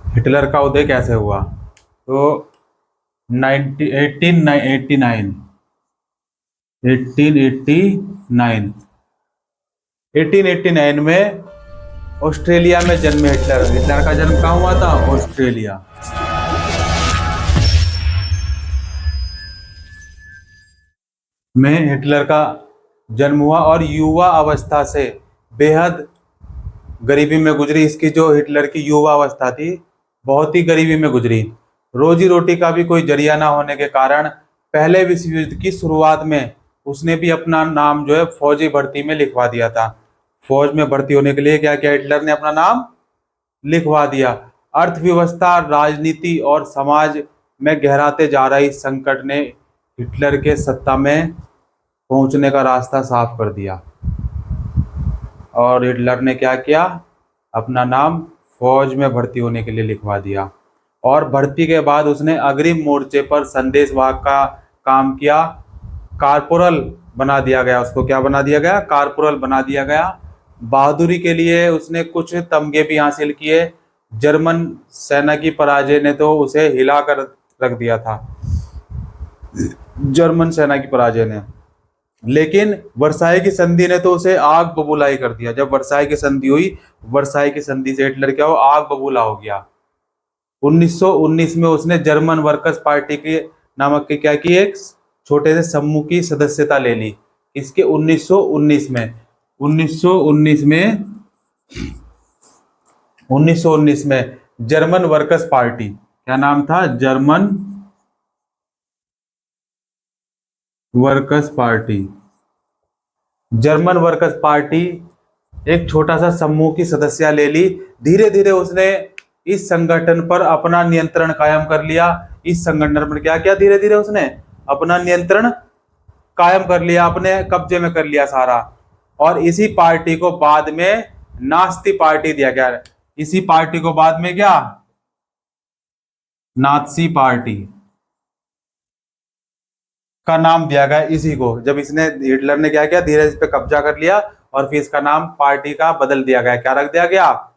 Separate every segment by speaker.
Speaker 1: Hitler का उदय कैसे हुआ? तो 1889 में ऑस्ट्रेलिया में जन्मे हिटलर। हिटलर का जन्म कहाँ हुआ था? ऑस्ट्रेलिया में हिटलर का जन्म हुआ और युवा अवस्था से बेहद गरीबी में गुजरी। इसकी जो हिटलर की युवा अवस्था थी बहुत ही गरीबी में गुजरी। रोजी रोटी का भी कोई जरिया ना होने के कारण पहले विश्व युद्ध की शुरुआत में उसने भी अपना नाम जो है फौजी भर्ती में लिखवा दिया था। फौज में भर्ती होने के लिए क्या किया हिटलर ने? अपना नाम लिखवा दिया। अर्थव्यवस्था, राजनीति और समाज में गहराते जा रही संकट ने हिटलर के सत्ता में पहुंचने का रास्ता साफ कर दिया और हिटलर ने क्या किया? अपना नाम फौज में भर्ती होने के लिए लिखवा दिया और भर्ती के बाद उसने अग्रिम मोर्चे पर संदेशवाहक का काम किया। कारपोरल बना दिया गया उसको। क्या बना दिया गया? कारपोरल बना दिया गया। बहादुरी के लिए उसने कुछ तमगे भी हासिल किए। जर्मन सेना की पराजय ने तो उसे हिला कर रख दिया था, जर्मन सेना की पराजय ने। लेकिन वर्साई की संधि ने तो उसे आग बबूला ही कर दिया। जब वर्साई की संधि हुई, वर्साई की संधि से हिटलर क्या हो? आग बबूला हो गया। 1919 में उसने जर्मन वर्कर्स पार्टी के नामक के क्या की एक छोटे से समूह की सदस्यता ले ली। इसके 1919 में 1919 में जर्मन वर्कर्स पार्टी, क्या नाम था? German workers party. German workers party एक छोटा सा समूह की सदस्यता ले ली। धीरे धीरे उसने इस संगठन पर अपना नियंत्रण कायम कर लिया। इस संगठन पर क्या किया? धीरे धीरे उसने अपना नियंत्रण कायम कर लिया, अपने कब्जे में कर लिया सारा। और इसी पार्टी को बाद में नास्ती पार्टी दिया गया। इसी पार्टी को बाद में क्या? नात्सी पार्टी का नाम दिया गया इसी को। जब इसने हिटलर ने क्या किया? धीरे इस पे कब्जा कर लिया और फिर इसका नाम पार्टी का बदल दिया गया। क्या रख दिया गया?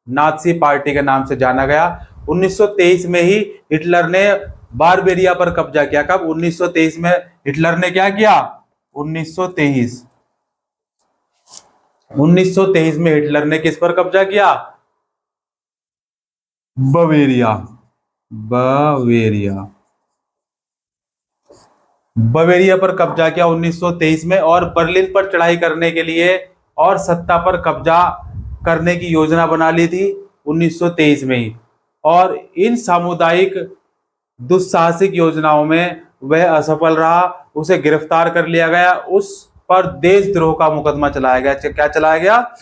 Speaker 1: नात्सी पार्टी के नाम से जाना गया। 1923 में ही हिटलर ने बारबेरिया पर कब्जा किया। कब? 1923 में हिटलर ने क्या किया? 1923 में हिटलर ने किस पर कब्जा किया? बवेरिया बवेरिया पर कब्जा किया 1923 में। और बर्लिन पर चढ़ाई करने के लिए और सत्ता पर कब्जा करने की योजना बना ली थी 1923 में ही। और इन सामुदायिक दुस्साहसिक योजनाओं में वह असफल रहा। उसे गिरफ्तार कर लिया गया। उस पर देशद्रोह का मुकदमा चलाया गया। क्या चलाया गया?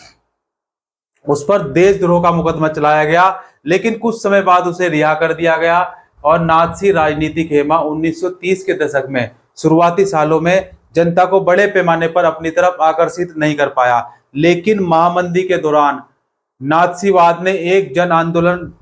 Speaker 1: उस पर देशद्रोह का मुकदमा चलाया गया। लेकिन कुछ समय बाद उसे रिहा कर दिया गया और नात्सी राजनीतिक खेमा 1930 के दशक में शुरुआती सालों में जनता को बड़े पैमाने पर अपनी तरफ आकर्षित नहीं कर पाया। लेकिन महामंदी के दौरान नात्सीवाद ने एक जन आंदोलन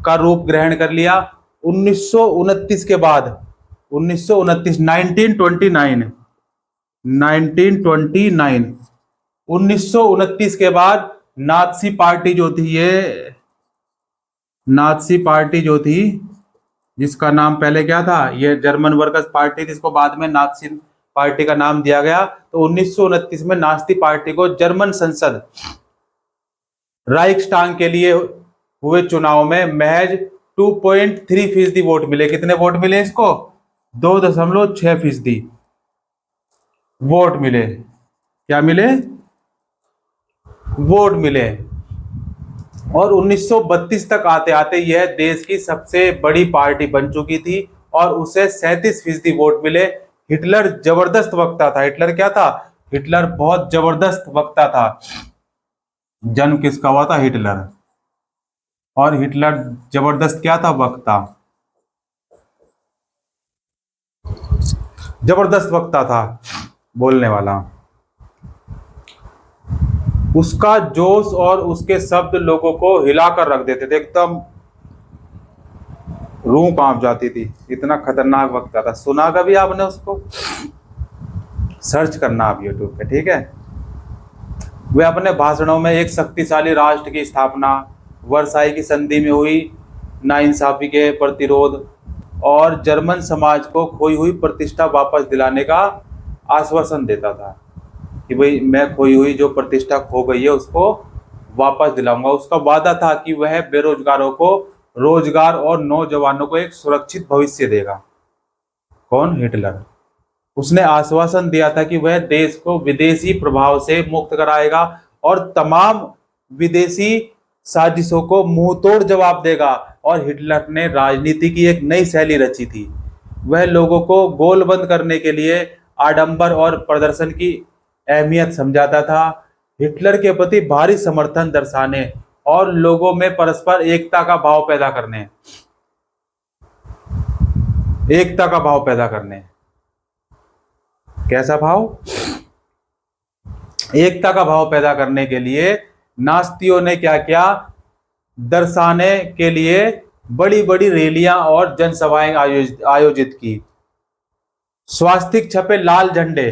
Speaker 1: का रूप ग्रहण कर लिया। 1929 के बाद 1929 के बाद नात्सी पार्टी जो थी, ये नात्सी पार्टी जो थी जिसका नाम पहले क्या था? ये जर्मन वर्कर्स पार्टी थी, इसको बाद में नात्सी पार्टी का नाम दिया गया। तो 1929 में नात्सी पार्टी को जर्मन संसद राइक्सटाग के लिए हुए चुनाव में महज 2.3% वोट मिले। कितने वोट मिले इसको? 2.6% वोट मिले। क्या मिले? वोट मिले। और 1932 तक आते आते यह देश की सबसे बड़ी पार्टी बन चुकी थी और उसे 37% वोट मिले। हिटलर जबरदस्त वक्ता था। हिटलर क्या था? हिटलर बहुत जबरदस्त वक्ता था। जन्म किसका हुआ था? हिटलर। और हिटलर जबरदस्त क्या था? वक्ता। जबरदस्त वक्ता था, बोलने वाला। उसका जोश और उसके शब्द लोगों को हिलाकर रख देते थे, एकदम रूह कांप जाती थी। इतना खतरनाक वक्ता था। सुना कभी आपने उसको? सर्च करना आप यूट्यूब पे, ठीक है। वे अपने भाषणों में एक शक्तिशाली राष्ट्र की स्थापना, वर्साई की संधि में हुई नाइंसाफी के प्रतिरोध और जर्मन समाज को खोई हुई प्रतिष्ठा वापस दिलाने का आश्वासन देता था कि भाई मैं खोई हुई जो प्रतिष्ठा खो गई है उसको वापस दिलाऊंगा। उसका वादा था कि वह बेरोजगारों को रोजगार और नौजवानों को एक सुरक्षित भविष्य देगा। कौन? हिटलर। उसने आश्वासन दिया था कि वह देश को विदेशी प्रभाव से मुक्त कराएगा और तमाम विदेशी साजिशों को मुंहतोड़ जवाब देगा। और हिटलर ने राजनीति की एक नई शैली रची थी। वह लोगों को गोलबंद करने के लिए आडंबर और प्रदर्शन की अहमियत समझाता था। हिटलर के प्रति भारी समर्थन दर्शाने और लोगों में परस्पर एकता का भाव पैदा करने, एकता का भाव पैदा करने। कैसा भाव? एकता का भाव पैदा करने के लिए नास्तियों ने क्या किया? दर्शाने के लिए बड़ी बड़ी रैलियां और जनसभाएं आयोजित की। स्वास्तिक छपे लाल झंडे।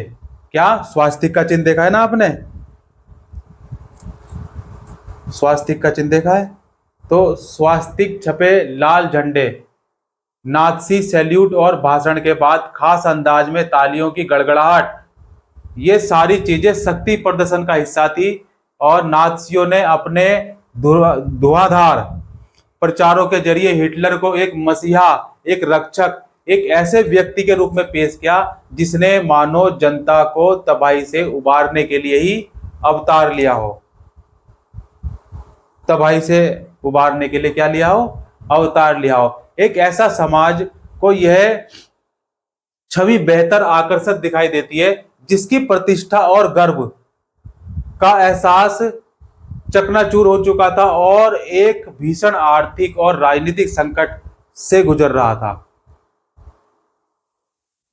Speaker 1: क्या स्वास्तिक का चिन्ह देखा है ना आपने? स्वास्तिक का चिन्ह देखा है? तो स्वास्तिक छपे लाल झंडे, नाज़ी सैल्यूट और भाषण के बाद खास अंदाज में तालियों की गड़गड़ाहट, ये सारी चीजें शक्ति प्रदर्शन का हिस्सा थी। और नाज़ियों ने अपने धुआंधार प्रचारों के जरिए हिटलर को एक मसीहा, एक रक्षक, एक ऐसे व्यक्ति के रूप में पेश किया जिसने मानव जनता को तबाही से उबारने के लिए ही अवतार लिया हो। तबाही से उबारने के लिए क्या लिया हो? अवतार लिया हो। एक ऐसा समाज को यह छवि बेहतर आकर्षक दिखाई देती है जिसकी प्रतिष्ठा और गर्व का एहसास चकनाचूर हो चुका था और एक भीषण आर्थिक और राजनीतिक संकट से गुजर रहा था।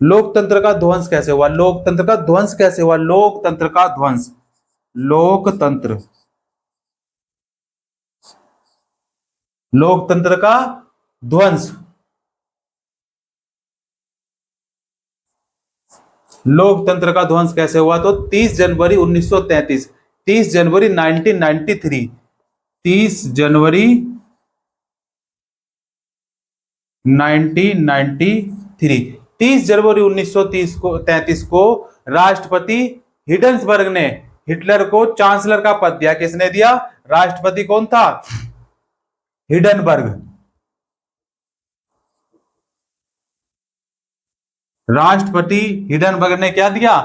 Speaker 1: लोकतंत्र का ध्वंस कैसे हुआ? लोकतंत्र का ध्वंस कैसे हुआ? लोकतंत्र का ध्वंस, लोकतंत्र, लोकतंत्र का ध्वंस। लोकतंत्र का ध्वंस कैसे हुआ? तो 30 जनवरी 1933, 30 जनवरी 1993, 30 जनवरी 1993, 30 जनवरी 1933 को राष्ट्रपति हिंडनबर्ग ने हिटलर को चांसलर का पद दिया। किसने दिया? राष्ट्रपति कौन था? हिंडनबर्ग। राष्ट्रपति हिंडनबर्ग ने क्या दिया?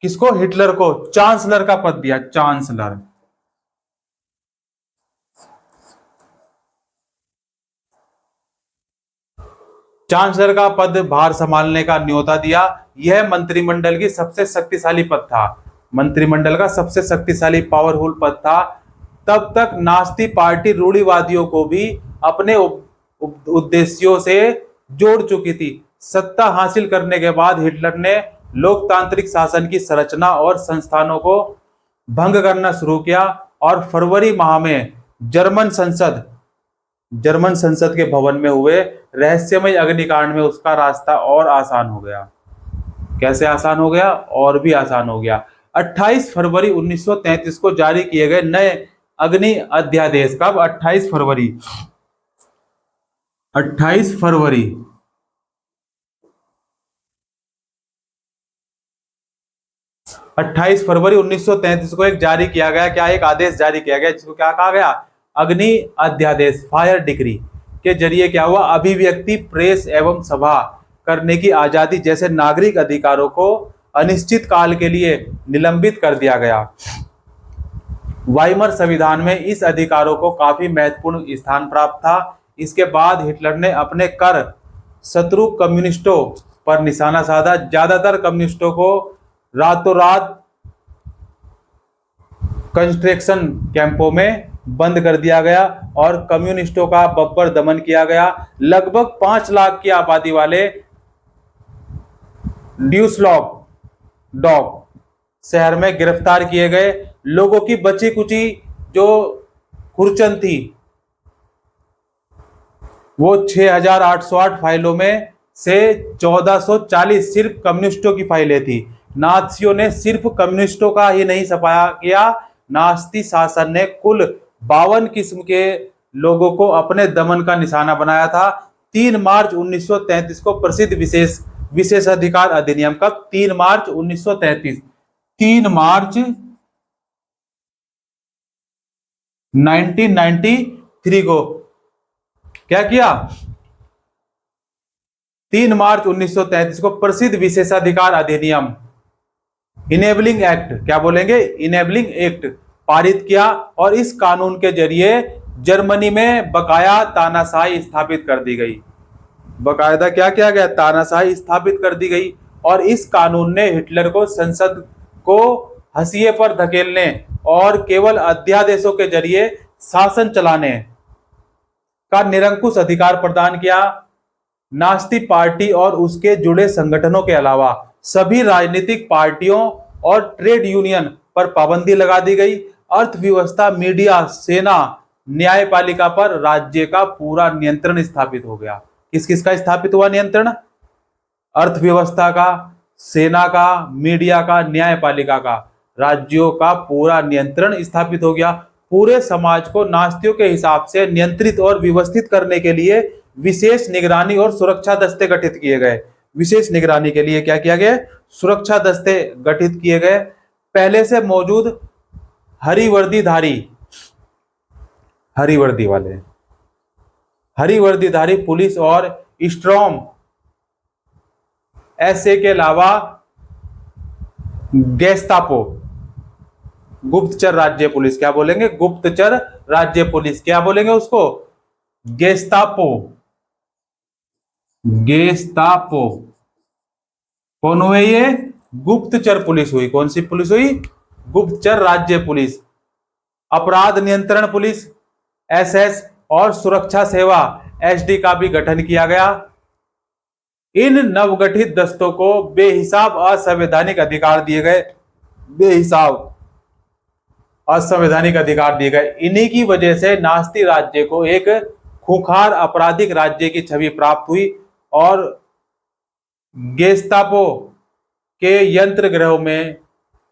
Speaker 1: किसको? हिटलर को चांसलर का पद दिया, चांसलर। चांसलर का पद भार संभालने का न्योता दिया। यह मंत्रिमंडल की सबसे शक्तिशाली पद था, मंत्रिमंडल का सबसे शक्तिशाली पावरफुल पद था। तब तक नास्ती पार्टी रूढ़िवादियों को भी अपने उद्देश्यों से जोड़ चुकी थी। सत्ता हासिल करने के बाद हिटलर ने लोकतांत्रिक शासन की संरचना और संस्थानों को भंग करना शुरू किया और फरवरी माह में जर्मन संसद के भवन में हुए रहस्यमय अग्निकांड में उसका रास्ता और आसान हो गया। कैसे आसान हो गया? और भी आसान हो गया। 28 फरवरी 1933 को जारी किए गए नए अग्नि अध्यादेश। कब? 28 फरवरी 1933 को एक जारी किया गया, क्या एक आदेश जारी किया गया जिसको क्या कहा गया? अग्नि अध्यादेश, फायर डिक्री के जरिए क्या हुआ? अभिव्यक्ति, प्रेस एवं सभा करने की आजादी जैसे नागरिक अधिकारों को अनिश्चित काल के लिए निलंबित कर दिया गया। वाइमर संविधान में इस अधिकारों को काफी महत्वपूर्ण स्थान प्राप्त था। इसके बाद हिटलर ने अपने कर शत्रु कम्युनिस्टों पर निशाना साधा। ज्यादातर कम्युनिस्टों को रातों रात कंस्ट्रक्शन कैंपों में बंद कर दिया गया और कम्युनिस्टों का बब्बर दमन किया गया। लगभग 5 लाख की आबादी वाले ड्यूसलडॉर्फ शहर में गिरफ्तार किए गए। लोगों की बची कुची जो खुरचन थी वो 6808 फाइलों में से 1440 सिर्फ कम्युनिस्टों की फाइलें थी। नाज़ियों ने सिर्फ कम्युनिस्टों का ही नहीं सफाया किया, नास्ती शासन ने कुल 52 किस्म के लोगों को अपने दमन का निशाना बनाया था। 3 मार्च 1933 को प्रसिद्ध विशेषाधिकार अधिनियम, कब? 3 मार्च 1933, 3 मार्च 1993 को क्या किया? 3 मार्च 1933 को प्रसिद्ध विशेषाधिकार अधिनियम, इनेबलिंग एक्ट, क्या बोलेंगे? इनेबलिंग एक्ट पारित किया। और इस कानून के जरिए जर्मनी में बकाया तानाशाही स्थापित कर दी गई। बकायदा क्या किया गया? तानाशाही स्थापित कर दी गई। और इस कानून ने हिटलर को संसद को हंसिए पर धकेलने और केवल अध्यादेशों के जरिए शासन चलाने का निरंकुश अधिकार प्रदान किया। नास्ती पार्टी और उसके जुड़े संगठनों के अलावा सभी राजनीतिक पार्टियों और ट्रेड यूनियन पर पाबंदी लगा दी गई। अर्थव्यवस्था, मीडिया, सेना, न्यायपालिका पर राज्य का पूरा नियंत्रण स्थापित हो गया। किस किस का स्थापित हुआ नियंत्रण? अर्थव्यवस्था का, सेना का, मीडिया का, न्यायपालिका का, राज्यों का पूरा नियंत्रण स्थापित हो गया। पूरे समाज को नास्तियों के हिसाब से नियंत्रित और व्यवस्थित करने के लिए विशेष निगरानी और सुरक्षा दस्ते गठित किए गए। विशेष निगरानी के लिए क्या किया गया? सुरक्षा दस्ते गठित किए गए। पहले से मौजूद हरी वर्दीधारी पुलिस और स्ट्रॉम एसए के अलावा गेस्तापो, गुप्तचर राज्य पुलिस, क्या बोलेंगे? गुप्तचर राज्य पुलिस, क्या बोलेंगे उसको? गेस्तापो। कौन हुए ये? गुप्तचर पुलिस हुई। कौन सी पुलिस हुई? गुप्तचर राज्य पुलिस। अपराध नियंत्रण पुलिस एसएस और सुरक्षा सेवा एसडी का भी गठन किया गया। इन नवगठित दस्तों को बेहिसाब असंवैधानिक अधिकार दिए गए। इन्हीं की वजह से नास्ती राज्य को एक खूंखार आपराधिक राज्य की छवि प्राप्त हुई और गेस्तापो के यंत्र गृहों में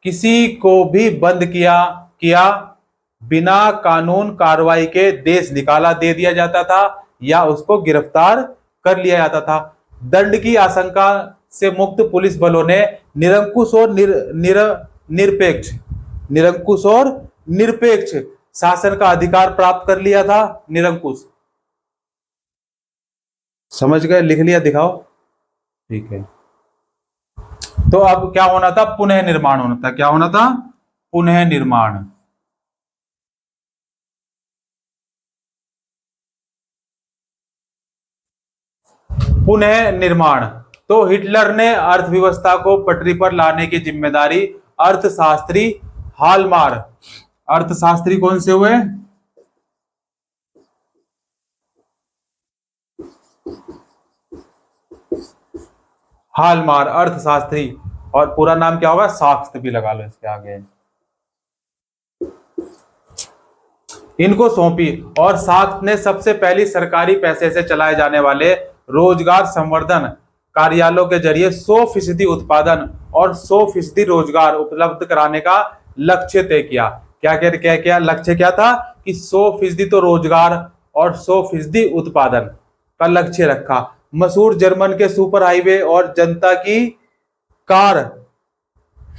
Speaker 1: किसी को भी बंद किया बिना कानून कार्रवाई के देश निकाला दे दिया जाता था या उसको गिरफ्तार कर लिया जाता था। दंड की आशंका से मुक्त पुलिस बलों ने निरंकुश और निरपेक्ष शासन का अधिकार प्राप्त कर लिया था। निरंकुश, समझ गए? लिख लिया? दिखाओ। ठीक है। तो अब क्या होना था? पुनः निर्माण होना था। क्या होना था? पुनः निर्माण। पुनः निर्माण। तो हिटलर ने अर्थव्यवस्था को पटरी पर लाने की जिम्मेदारी अर्थशास्त्री हालमार, अर्थशास्त्री कौन से हुए? हालमार अर्थशास्त्री, और पूरा नाम क्या होगा? साख्त भी लगा लो इसके आगे। इनको सौंपी और साख्त ने सबसे पहली सरकारी पैसे से चलाए जाने वाले रोजगार संवर्धन कार्यालयों के जरिए 100% उत्पादन और 100% रोजगार उपलब्ध कराने का लक्ष्य तय किया। क्या लक्ष्य क्या था? कि 100% तो रोजगार और 100% उत्पादन का लक्ष्य रखा। मशहूर जर्मन के सुपर हाईवे और जनता की कार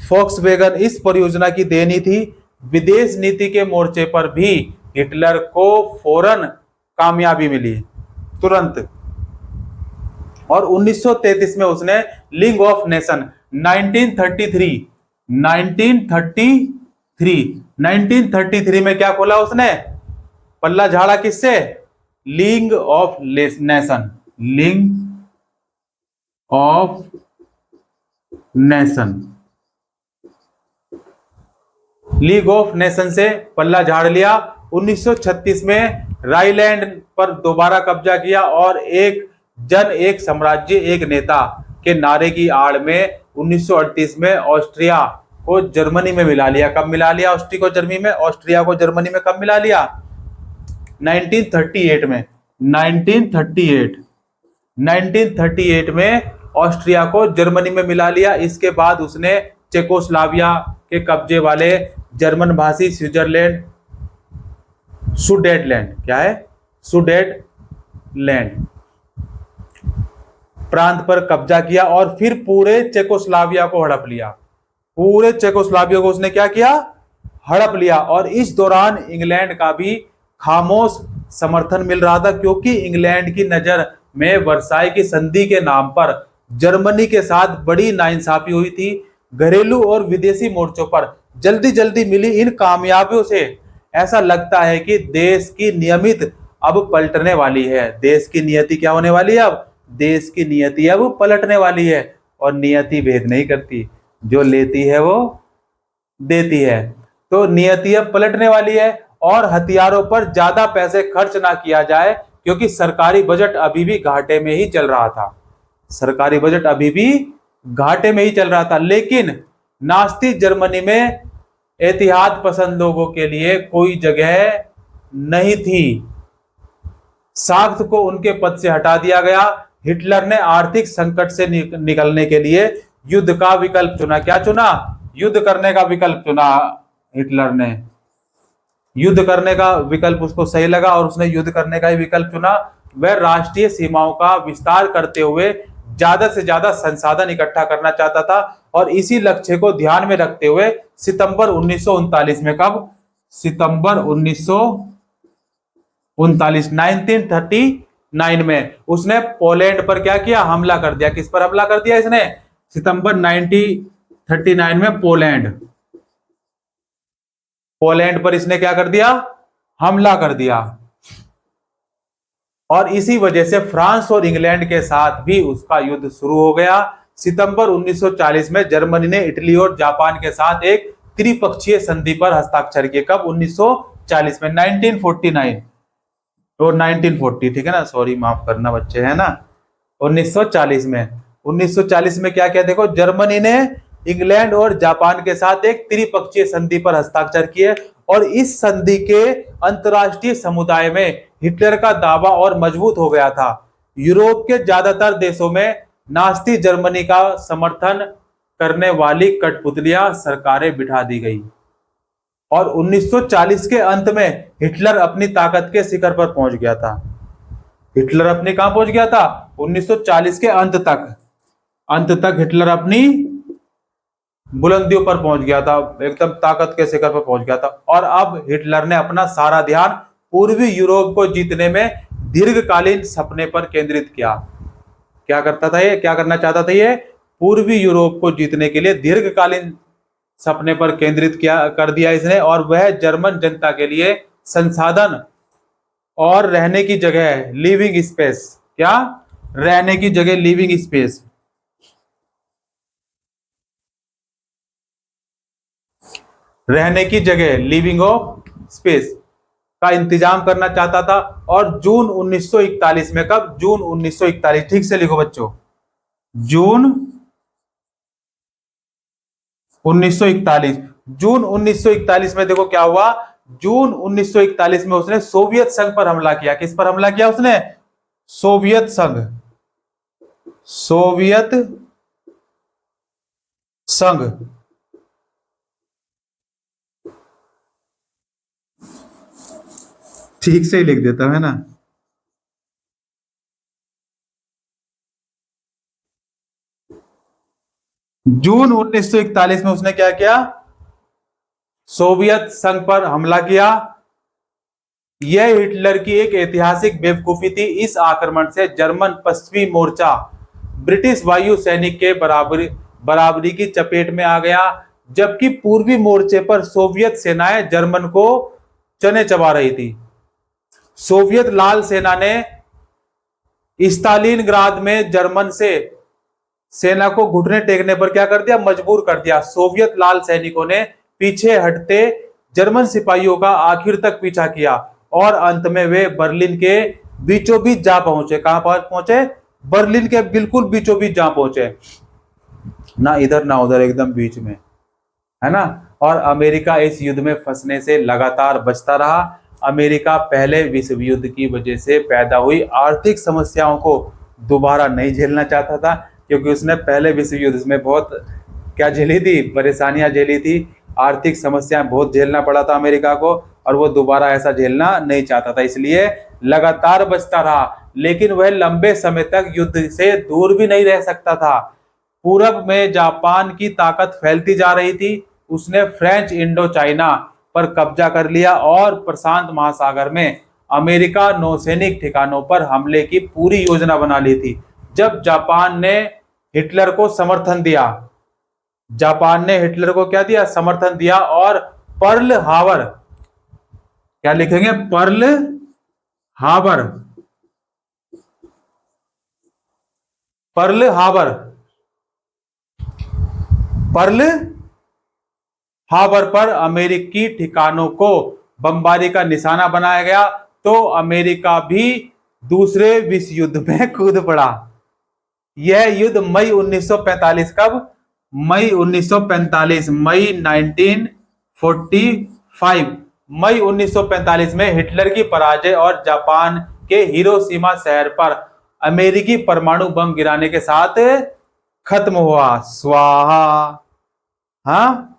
Speaker 1: फोक्सवैगन इस परियोजना की देनी थी। विदेश नीति के मोर्चे पर भी हिटलर को फौरन कामयाबी मिली, तुरंत। और 1933 में उसने लीग ऑफ नेशन 1933 में क्या खोला उसने? पल्ला झाड़ा किससे? League of nation, league of nation से पल्ला झाड़ लिया। 1936 में राइलैंड पर दोबारा कब्जा किया और एक साम्राज्य एक नेता के नारे की आड़ में 1938 में ऑस्ट्रिया को जर्मनी में मिला लिया। कब मिला लिया? ऑस्ट्रिया को जर्मनी में कब मिला लिया? 1938 में। 1938 में ऑस्ट्रिया को जर्मनी में मिला लिया। इसके बाद उसने चेकोस्लोवाकिया के कब्जे वाले जर्मन भाषी सुडेटलैंड, क्या है? सुडेट लैंड प्रांत पर कब्जा किया और फिर पूरे चेकोस्लाविया को हड़प लिया। पूरे चेकोस्लाविया को उसने क्या किया? हड़प लिया। और इस दौरान इंग्लैंड का भी खामोश समर्थन मिल रहा था, क्योंकि इंग्लैंड की नजर में वर्साई की संधि के नाम पर जर्मनी के साथ बड़ी नाइंसाफी हुई थी। घरेलू और विदेशी मोर्चों पर जल्दी जल्दी मिली इन कामयाबियों से ऐसा लगता है कि देश की नियमित अब पलटने वाली है। देश की नियति क्या होने वाली है? अब देश की नियति अब पलटने वाली है। और नियति भेद नहीं करती, जो लेती है वो देती है। तो नियति अब पलटने वाली है और हथियारों पर ज्यादा पैसे खर्च ना किया जाए, क्योंकि सरकारी बजट अभी भी घाटे में ही चल रहा था। सरकारी बजट अभी भी घाटे में ही चल रहा था। लेकिन नास्ती जर्मनी में एतिहाद पसंद लोगों के लिए कोई जगह नहीं थी। साख्त को उनके पद से हटा दिया गया। हिटलर ने आर्थिक संकट से निकलने के लिए युद्ध का विकल्प चुना। क्या चुना? युद्ध करने का विकल्प चुना। हिटलर ने युद्ध करने का विकल्प उसको सही लगा और उसने युद्ध करने का ही विकल्प चुना। वह राष्ट्रीय सीमाओं का विस्तार करते हुए ज्यादा से ज्यादा संसाधन इकट्ठा करना चाहता था और इसी लक्ष्य को ध्यान में रखते हुए सितंबर 1939 में, कब? सितंबर 1939 में उसने पोलैंड पर क्या किया? हमला कर दिया। किस पर हमला कर दिया इसने? सितंबर 1939 में पोलैंड पर इसने क्या कर दिया? हमला कर दिया। और इसी वजह से फ्रांस और इंग्लैंड के साथ भी उसका युद्ध शुरू हो गया। सितंबर 1940 में जर्मनी ने इटली और जापान के साथ एक त्रिपक्षीय संधि पर हस्ताक्षर किए। कब? 1940 में, 1949 और 1940, ठीक है ना, सॉरी माफ करना बच्चे, है ना। 1940 में क्या क्या देखो, जर्मनी ने इंग्लैंड और जापान के साथ एक त्रिपक्षीय संधि पर हस्ताक्षर किए और इस संधि के अंतरराष्ट्रीय समुदाय में हिटलर का दावा और मजबूत हो गया था। यूरोप के ज्यादातर देशों में नास्ती जर्मनी का समर्थन करने वाली कठपुतलियां सरकारें बिठा दी गई और 1940 के अंत में हिटलर अपनी ताकत के शिखर पर पहुंच गया था। हिटलर अपने कहां पहुंच गया था? 1940 के अंत तक हिटलर अपनी बुलंदियों पर पहुंच गया था, एकदम ताकत के शिखर पर पहुंच गया था। और अब हिटलर ने अपना सारा ध्यान पूर्वी यूरोप को जीतने में दीर्घकालीन सपने पर केंद्रित किया। क्या करता था ये? क्या करना चाहता था ये? पूर्वी यूरोप को जीतने के लिए दीर्घकालीन सपने पर केंद्रित कर दिया इसने। और वह जर्मन जनता के लिए संसाधन और रहने की जगह, लिविंग स्पेस, क्या? रहने की जगह, लिविंग स्पेस, रहने की जगह, लिविंग ऑफ स्पेस का इंतजाम करना चाहता था। और जून 1941 में, कब? जून 1941, ठीक से लिखो बच्चों, जून 1941। जून 1941 में देखो क्या हुआ। जून 1941 में उसने सोवियत संघ पर हमला किया। किस पर हमला किया उसने? सोवियत संघ। ठीक से ही लिख देता है ना। जून 1941 में उसने क्या किया? सोवियत संघ पर हमला किया। यह हिटलर की एक ऐतिहासिक बेवकूफी थी। इस आक्रमण से जर्मन पश्चिमी मोर्चा ब्रिटिश वायु सैनिक के बराबरी की चपेट में आ गया, जबकि पूर्वी मोर्चे पर सोवियत सेनाएं जर्मन को चने चबा रही थी। सोवियत लाल सेना ने स्टालिनग्राद में जर्मन से सेना को घुटने टेकने पर क्या कर दिया? मजबूर कर दिया। सोवियत लाल सैनिकों ने पीछे हटते जर्मन सिपाहियों का आखिर तक पीछा किया और अंत में वे बर्लिन के बीचों बीच जा पहुंचे। कहां पहुंचे? बर्लिन के बिल्कुल बीचों बीच जा पहुंचे, ना इधर ना उधर, एकदम बीच में, है ना। और अमेरिका इस युद्ध में फंसने से लगातार बचता रहा। अमेरिका पहले विश्व युद्ध की वजह से पैदा हुई आर्थिक समस्याओं को दोबारा नहीं झेलना चाहता था, क्योंकि उसने पहले विश्व युद्ध में बहुत क्या झेली थी? परेशानियां झेली थी, आर्थिक समस्याएं बहुत झेलना पड़ा था अमेरिका को। और वो दोबारा ऐसा झेलना नहीं चाहता था, इसलिए लगातार बचता रहा। लेकिन वह लंबे समय तक युद्ध से दूर भी नहीं रह सकता था। पूरब में जापान की ताकत फैलती जा रही थी। उसने फ्रेंच इंडो चाइना पर कब्जा कर लिया और प्रशांत महासागर में अमेरिका नौसैनिक ठिकानों पर हमले की पूरी योजना बना ली थी। जब जापान ने हिटलर को समर्थन दिया, जापान ने हिटलर को क्या दिया, समर्थन दिया, और पर्ल हार्बर, क्या लिखेंगे, Pearl Harbor, Pearl Harbor, Pearl Harbor पर अमेरिकी ठिकानों को बमबारी का निशाना बनाया गया, तो अमेरिका भी दूसरे विश्व युद्ध में कूद पड़ा। यह युद्ध मई 1945, कब, मई 1945, मई 1945, मई 1945 में हिटलर की पराजय और जापान के हिरोशिमा शहर पर अमेरिकी परमाणु बम गिराने के साथ खत्म हुआ। स्वाहा। हाँ,